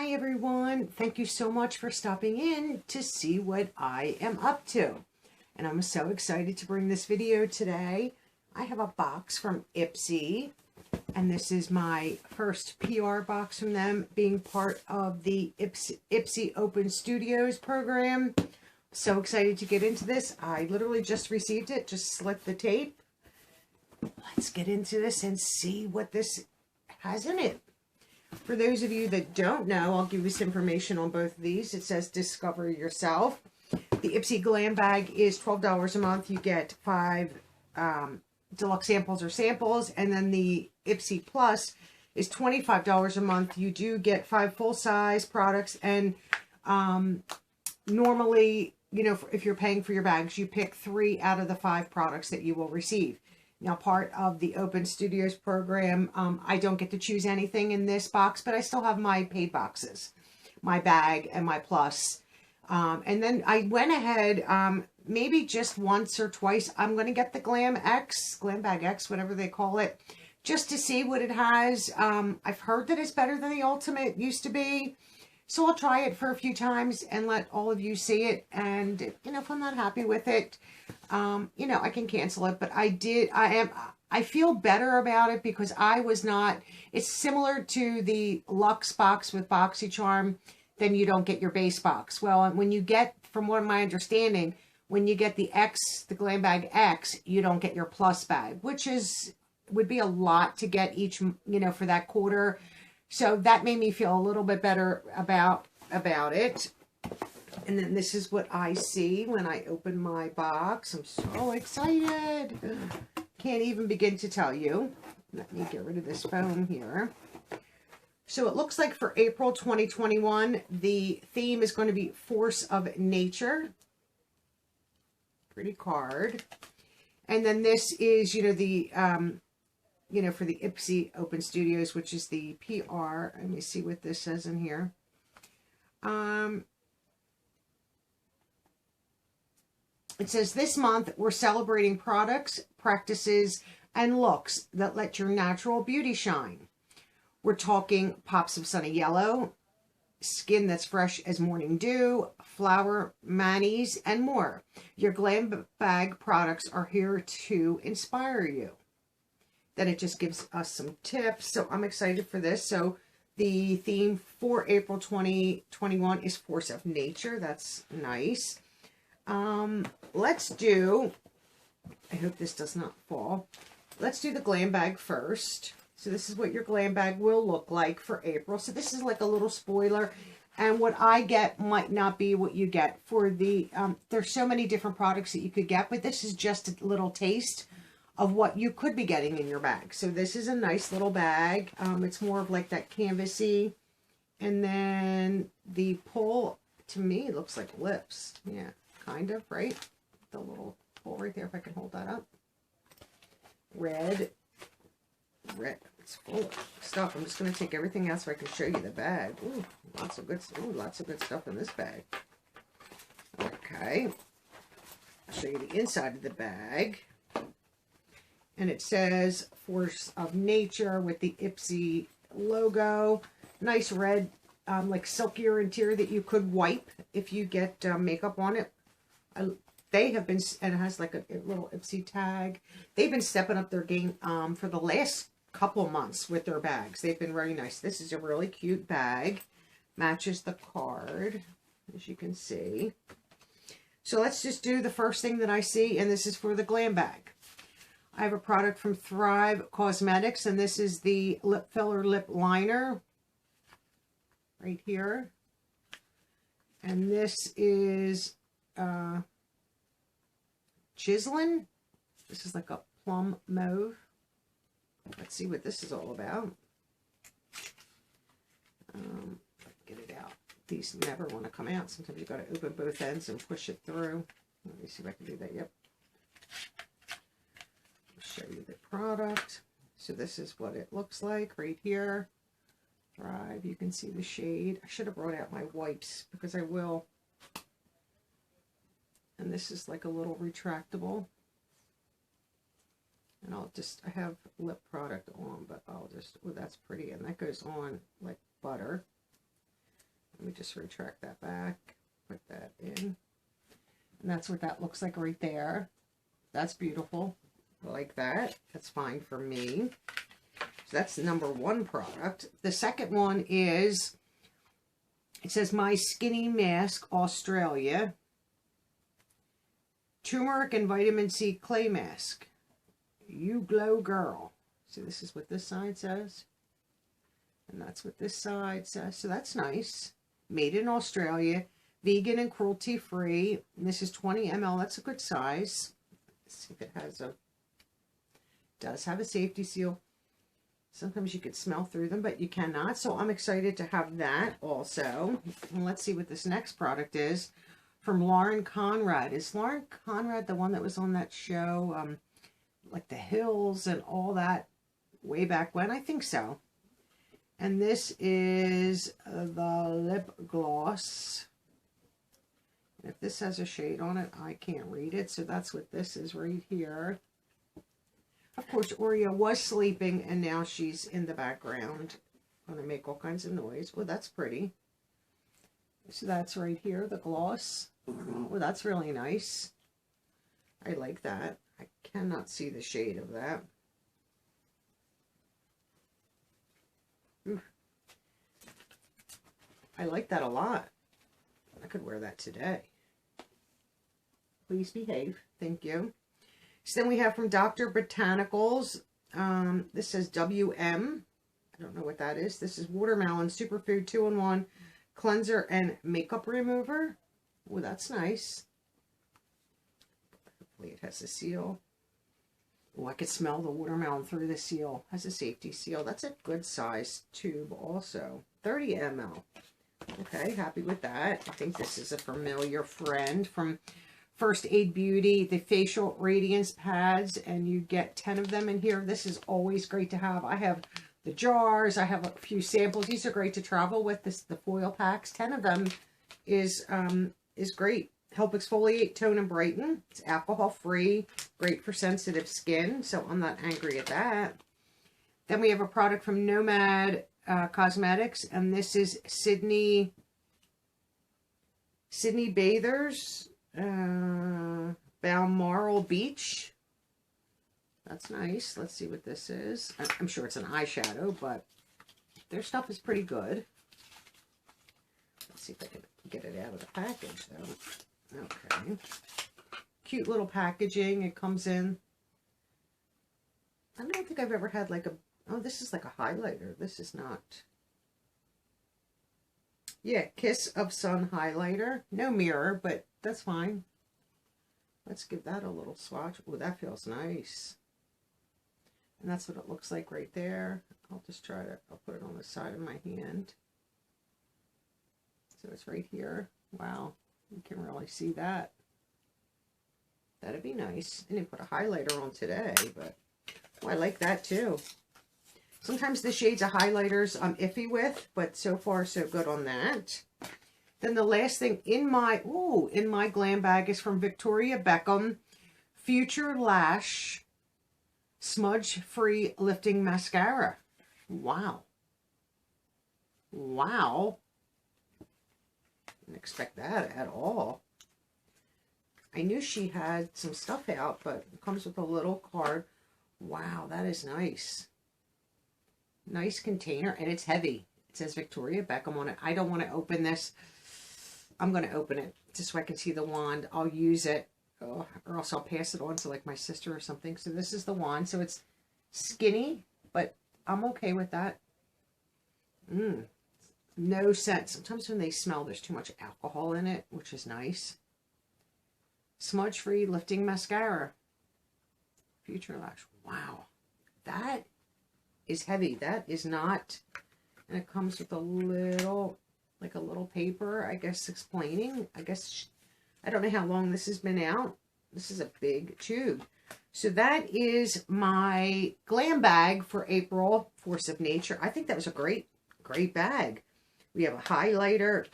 Hi everyone, thank you so much for stopping in to see what I am up to. And I'm so excited to bring this video today. I have a box from Ipsy, and this is my first PR box from them, being part of the Ipsy Open Studios program. So excited to get into this. I literally just received it, just slit the tape. Let's get into this and see what this has in it. For those of you that don't know, I'll give you some information on both of these. It says Discover Yourself. The Ipsy Glam bag is $12 a month. You get 5 deluxe samples or samples. And then the Ipsy Plus is $25 a month. You do get 5 full-size products. And normally, you know, if you're paying for your bags, you pick 3 out of the 5 products that you will receive. Now, part of the Open Studios program, I don't get to choose anything in this box, but I still have my paid boxes, my bag and my plus. And then I went ahead, maybe just once or twice, I'm going to get the Glam Bag X, whatever they call it, just to see what it has. I've heard that it's better than the Ultimate used to be. So I'll try it for a few times and let all of you see it. And, you know, if I'm not happy with it, you know, I can cancel it. But I feel better about it because I was not, it's similar to the Luxe box with BoxyCharm, then you don't get your base box. Well, when you get, from what my understanding, when you get the Glam Bag X, you don't get your plus bag, which would be a lot to get each, you know, for that quarter. So that made me feel a little bit better about it. And then this is what I see when I open my box. I'm so excited. Can't even begin to tell you. Let me get rid of this phone here. So it looks like for April 2021, the theme is going to be Force of Nature. Pretty card. And then this is, you know, the... you know, for the Ipsy Open Studios, which is the PR. Let me see what this says in here. It says, this month, we're celebrating products, practices, and looks that let your natural beauty shine. We're talking pops of sunny yellow, skin that's fresh as morning dew, flower manis, and more. Your Glam Bag products are here to inspire you. Then it just gives us some tips. So I'm excited for this. So the theme for April 2021 is Force of Nature. That's nice. Let's do, I hope this does not fall. Let's do the Glam Bag first. So this is what your Glam Bag will look like for April. So this is like a little spoiler. And what I get might not be what you get for the, there's so many different products that you could get, but this is just a little taste of what you could be getting in your bag. So this is a nice little bag. It's more of like that canvasy. And then the pull, to me, looks like lips. Yeah, kind of, right? The little pull right there, if I can hold that up. Red. It's full of stuff. I'm just going to take everything out so I can show you the bag. Ooh, lots of good stuff in this bag. Okay. I'll show you the inside of the bag. And it says Force of Nature with the Ipsy logo. Nice red, like silkier interior that you could wipe if you get makeup on it. They have been, and it has like a little Ipsy tag. They've been stepping up their game for the last couple months with their bags. They've been very nice. This is a really cute bag. Matches the card, as you can see. So let's just do the first thing that I see, and this is for the Glam Bag. I have a product from Thrive Cosmetics, and this is the lip filler lip liner right here. And this is Chiselin. This is like a plum mauve. Let's see what this is all about. Get it out. These never want to come out. Sometimes you got to open both ends and push it through. Let me see if I can do that. Yep. Show you the product. So this is what it looks like right here. Thrive, you can see the shade. I should have brought out my wipes because I will. And this is like a little retractable. And I have lip product on, but I'll just, oh, that's pretty. And that goes on like butter. Let me just retract that back, put that in. And that's what that looks like right there. That's beautiful. I like that. That's fine for me. So that's the number one product. The second one is, it says My Skinny Mask Australia. Turmeric and Vitamin C Clay Mask. You Glow Girl. So this is what this side says. And that's what this side says. So that's nice. Made in Australia. Vegan and cruelty free. And this is 20 ml. That's a good size. Let's see if it has a... does have a safety seal. Sometimes you could smell through them, but you cannot. So I'm excited to have that also. And let's see what this next product is. From Lauren Conrad. Is Lauren Conrad the one that was on that show? Like The Hills and all that way back when? I think so. And this is the lip gloss. If this has a shade on it, I can't read it. So that's what this is right here. Of course, Oreo was sleeping, and now she's in the background. Going to make all kinds of noise. Well, that's pretty. So that's right here, the gloss. Well, that's really nice. I like that. I cannot see the shade of that. Ooh. I like that a lot. I could wear that today. Please behave. Thank you. So then we have from Dr. Botanicals. This says WM. I don't know what that is. This is Watermelon Superfood 2-in-1 Cleanser and Makeup Remover. Oh, that's nice. Hopefully it has a seal. Oh, I could smell the watermelon through the seal. Has a safety seal. That's a good size tube also. 30 ml. Okay, happy with that. I think this is a familiar friend from First Aid Beauty, the facial radiance pads, and you get 10 of them in here. This is always great to have. I have the jars. I have a few samples. These are great to travel with. This the foil packs. 10 of them is great. Help exfoliate, tone, and brighten. It's alcohol free. Great for sensitive skin. So I'm not angry at that. Then we have a product from Nomad Cosmetics, and this is Sydney Bathers Balmoral Beach. That's nice. Let's see what this is. I'm sure it's an eyeshadow, but their stuff is pretty good. Let's see if I can get it out of the package, though. Okay. Cute little packaging. It comes in. I don't think I've ever had like a... Oh, this is like a highlighter. This is not... Yeah, Kiss of Sun highlighter. No mirror, but that's fine. Let's give that a little swatch. Oh, that feels nice. And that's what it looks like right there. I'll just try to... I'll put it on the side of my hand. So it's right here. Wow. You can really see that. That'd be nice. I didn't put a highlighter on today, but oh, I like that too. Sometimes the shades of highlighters I'm iffy with, but so far so good on that. Then the last thing in my glam bag is from Victoria Beckham Future Lash Smudge Free Lifting Mascara. Wow. Wow. Didn't expect that at all. I knew she had some stuff out, but it comes with a little card. Wow, that is nice. Nice container, and it's heavy. It says Victoria Beckham on it. I don't want to open this. I'm going to open it just so I can see the wand. I'll use it, or else I'll pass it on to like my sister or something. So this is the wand. So it's skinny, but I'm okay with that. No scent. Sometimes when they smell, there's too much alcohol in it, which is nice. Smudge-free lifting mascara. Future Lash. Wow. That is heavy. That is not... And it comes with a little, like a little paper, I guess, explaining. I guess, I don't know how long this has been out. This is a big tube. So that is my glam bag for April, Force of Nature. I think that was a great bag. We have a highlighter.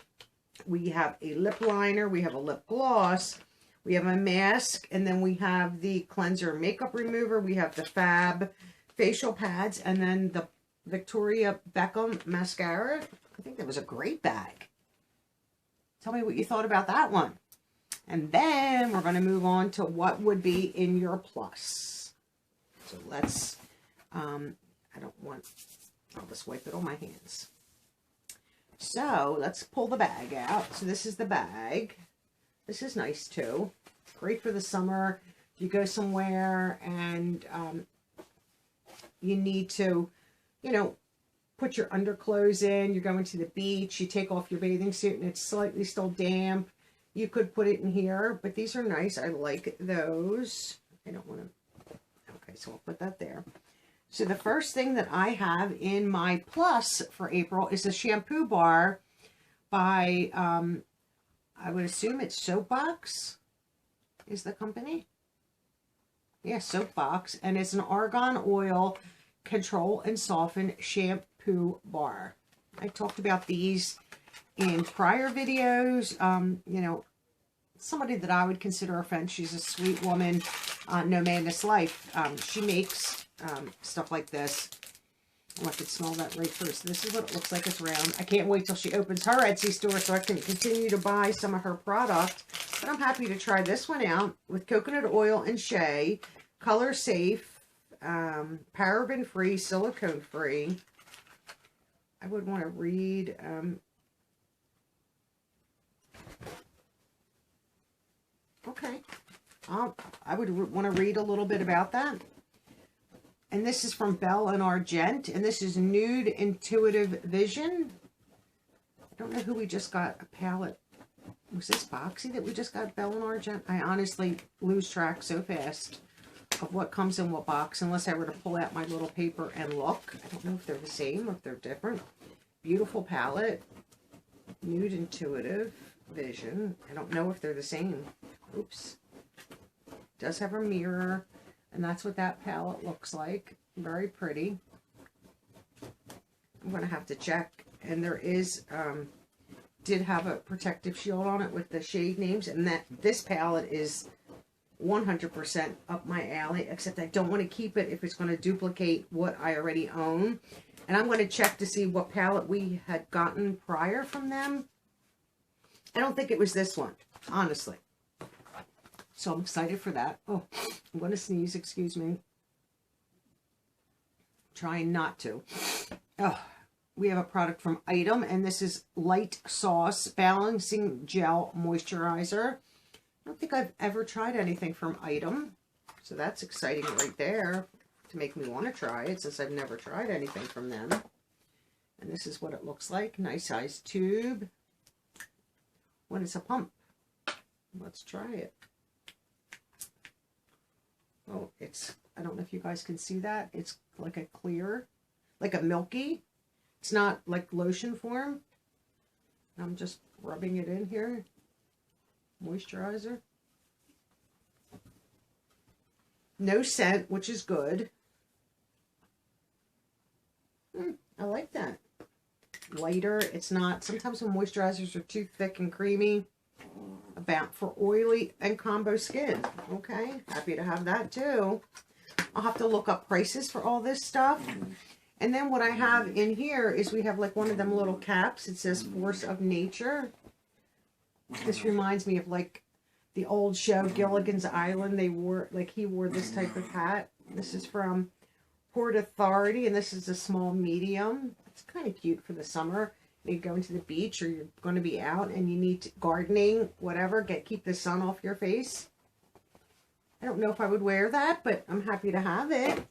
We have a lip liner. We have a lip gloss. We have a mask. And then we have the cleanser makeup remover. We have the Fab facial pads. And then the Victoria Beckham mascara. I think that was a great bag. Tell me what you thought about that one. And then we're going to move on to what would be in your plus. So let's, I don't want, I'll just wipe it on my hands. So let's pull the bag out. So this is the bag. This is nice too. Great for the summer. If you go somewhere and you need to, you know, put your underclothes in, you're going to the beach, you take off your bathing suit and it's slightly still damp, you could put it in here, but these are nice. I like those. I don't want to, okay, so I'll put that there. So the first thing that I have in my plus for April is a shampoo bar by, I would assume it's Soapbox is the company. Yeah, Soapbox, and it's an argan oil control and soften shampoo bar. I talked about these in prior videos. You know, somebody that I would consider a friend. She's a sweet woman, no madness life. She makes stuff like this. Oh, I could smell that right first. This is what it looks like. It's round. I can't wait till she opens her Etsy store so I can continue to buy some of her product. But I'm happy to try this one out with coconut oil and shea, color safe, paraben free, silicone free. I would want to read okay. I would want to read a little bit about that. And this is from Bell and Argent, and this is Nude Intuitive Vision. I don't know who we just got a palette. Was this Boxy that we just got, Bell and Argent? I honestly lose track so fast of what comes in what box, unless I were to pull out my little paper and look. I don't know if they're the same or if they're different. Beautiful palette. Nude Intuitive Vision. I don't know if they're the same. Oops. Does have a mirror. And that's what that palette looks like. Very pretty. I'm going to have to check. And there is, did have a protective shield on it with the shade names. And that this palette is 100% up my alley. Except I don't want to keep it if it's going to duplicate what I already own. And I'm going to check to see what palette we had gotten prior from them. I don't think it was this one, honestly. So I'm excited for that. Oh, I'm going to sneeze, excuse me. Trying not to. Oh, we have a product from Item, and this is Light Sauce Balancing Gel Moisturizer. I don't think I've ever tried anything from Item. So that's exciting right there to make me want to try it, since I've never tried anything from them. And this is what it looks like. Nice size tube. When it's a pump. Let's try it. Oh, it's, I don't know if you guys can see that. It's like a clear, like a milky. It's not like lotion form. I'm just rubbing it in here. Moisturizer. No scent, which is good. I like that. Lighter. It's not, sometimes when moisturizers are too thick and creamy. About for oily and combo skin. Okay, happy to have that too. I'll have to look up prices for all this stuff. And then what I have in here is we have like one of them little caps. It says Force of Nature. This reminds me of like the old show Gilligan's Island. They wore, like he wore this type of hat. This is from Port Authority, and this is a small medium. It's kind of cute for the summer. You're going to the beach, or you're going to be out and you need to, gardening, whatever, keep the sun off your face. I don't know if I would wear that, but I'm happy to have it.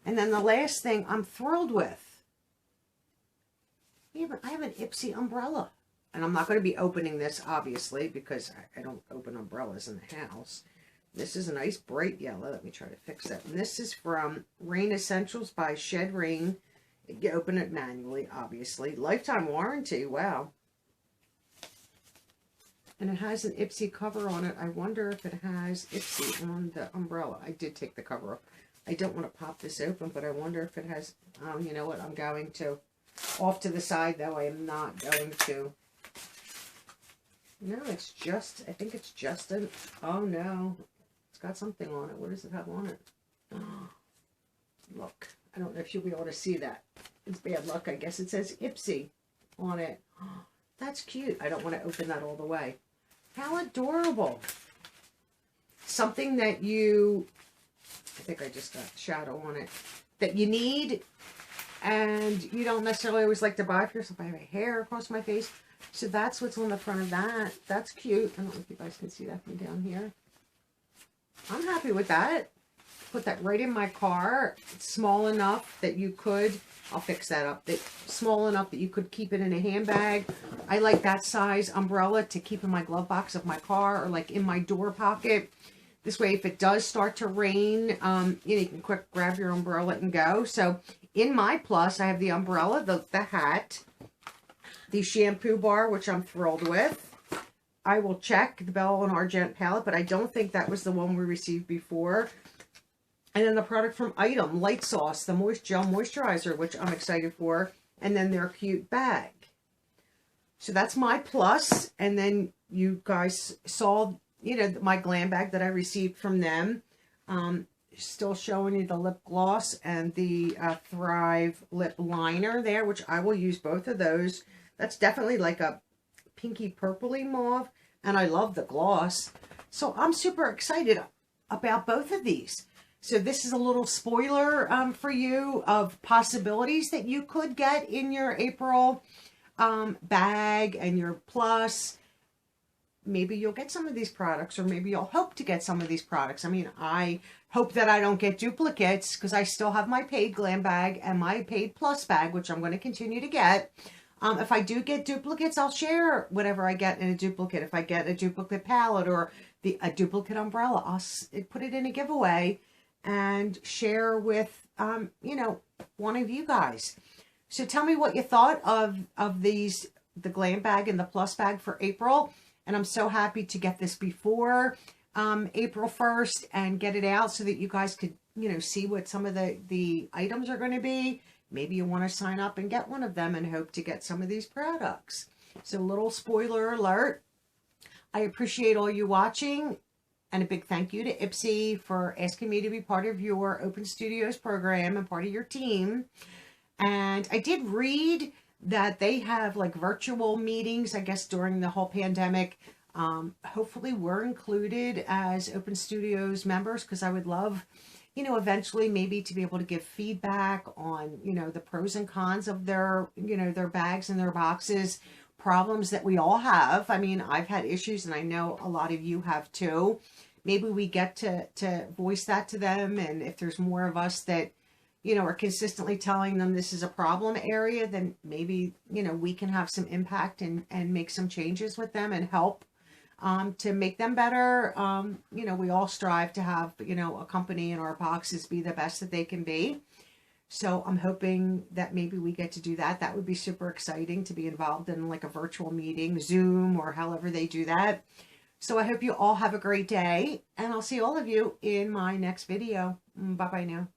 And then the last thing I'm thrilled with. I have an Ipsy umbrella. And I'm not going to be opening this, obviously, because I don't open umbrellas in the house. This is a nice bright yellow. Let me try to fix that. And this is from Rain Essentials by Shed Rain. You open it manually, obviously. Lifetime warranty. Wow. And it has an Ipsy cover on it. I wonder if it has Ipsy on the umbrella. I did take the cover off. I don't want to pop this open, but I wonder if it has... you know what? I'm going to... Off to the side, though. I am not going to... No, it's just... I think it's just an... Oh, no. It's got something on it. What does it have on it? Oh, look. I don't know if you'll be able to see that. It's bad luck, I guess. It says Ipsy on it. That's cute. I don't want to open that all the way. How adorable. Something that you, I think I just got shadow on it, that you need and you don't necessarily always like to buy for yourself. I have a hair across my face. So that's what's on the front of that. That's cute. I don't know if you guys can see that from down here. I'm happy with that. Put that right in my car. It's small enough that you could, I'll fix that up. It's small enough that you could keep it in a handbag. I like that size umbrella to keep in my glove box of my car or like in my door pocket. This way, if it does start to rain, you know, you can quick grab your umbrella and go. So in my Plus, I have the umbrella, the hat, the shampoo bar, which I'm thrilled with. I will check the Belle and Argent palette, but I don't think that was the one we received before. And then the product from Item, Light Sauce, the Gel Moisturizer, which I'm excited for. And then their cute bag. So that's my Plus. And then you guys saw, you know, my glam bag that I received from them. Still showing you the lip gloss and the Thrive lip liner there, which I will use both of those. That's definitely like a pinky purpley mauve. And I love the gloss. So I'm super excited about both of these. So this is a little spoiler for you of possibilities that you could get in your April bag and your Plus. Maybe you'll get some of these products, or maybe you'll hope to get some of these products. I mean, I hope that I don't get duplicates because I still have my paid glam bag and my paid Plus bag, which I'm going to continue to get. If I do get duplicates, I'll share whatever I get in a duplicate. If I get a duplicate palette or a duplicate umbrella, I'll put it in a giveaway and share with, you know, one of you guys. So tell me what you thought of these, the glam bag and the Plus bag for April. And I'm so happy to get this before April 1st and get it out so that you guys could, you know, see what some of the items are going to be. Maybe you want to sign up and get one of them and hope to get some of these products. So a little spoiler alert. I appreciate all you watching. And a big thank you to Ipsy for asking me to be part of your Open Studios program and part of your team. And I did read that they have like virtual meetings, I guess, during the whole pandemic. Hopefully we're included as Open Studios members, because I would love, you know, eventually maybe to be able to give feedback on, you know, the pros and cons of their, you know, their bags and their boxes, problems that we all have. I mean, I've had issues and I know a lot of you have too. Maybe we get to voice that to them. And if there's more of us that, you know, are consistently telling them this is a problem area, then maybe, you know, we can have some impact and make some changes with them and help to make them better. You know, we all strive to have, you know, a company and our boxes be the best that they can be. So I'm hoping that maybe we get to do that. That would be super exciting to be involved in like a virtual meeting, Zoom, or however they do that. So I hope you all have a great day, and I'll see all of you in my next video. Bye-bye now.